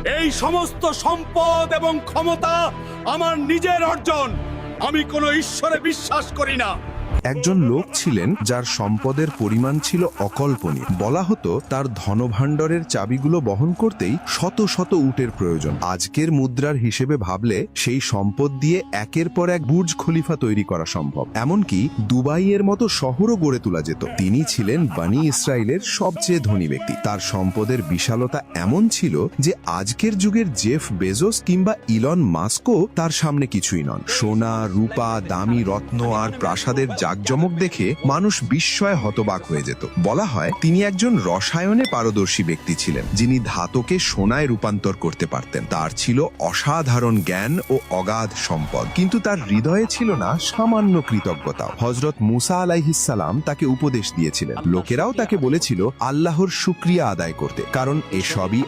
এই সমস্ত সম্পদ এবং ক্ষমতা আমার নিজের অর্জন। আমি কোনো ঈশ্বরে বিশ্বাস করি না। একজন লোক ছিলেন যার সম্পদের পরিমাণ ছিল অকল্পনীয়। বলা হতো তার ধনভাণ্ডারের চাবিগুলো বহন করতেই শত শত উটের প্রয়োজন। আজকের মুদ্রার হিসেবে ভাবলে সেই সম্পদ দিয়ে একের পর এক বুর্জ খলিফা তৈরি করা সম্ভব। এমনকি দুবাইয়ের মতো শহরও গড়ে তোলা যেত। তিনি ছিলেন বনি ইসরায়েলের সবচেয়ে ধনী ব্যক্তি। তার সম্পদের বিশালতা এমন ছিল যে আজকের যুগের জেফ বেজোস কিংবা ইলন মাস্কও তার সামনে কিছুই নন। সোনা, রূপা, দামি রত্ন আর প্রাসাদের জাকজমক দেখে মানুষ বিস্ময়ে হতবাক হয়ে যেত। বলা হয় তিনি একজন রসায়নে পারদর্শী ব্যক্তি ছিলেন, যিনি ধাতুকে সোনায় রূপান্তর করতে পারতেন। তার ছিল অসাধারণ জ্ঞান ও অগাধ সম্পদ, কিন্তু তার হৃদয়ে ছিল না সামান্য কৃতজ্ঞতাও। হযরত মুসা আলাইহিস সালাম তাকে উপদেশ দিয়েছিলেন। লোকেরাও তাকে বলেছিল আল্লাহর শুকরিয়া আদায় করতে, কারণ এসবই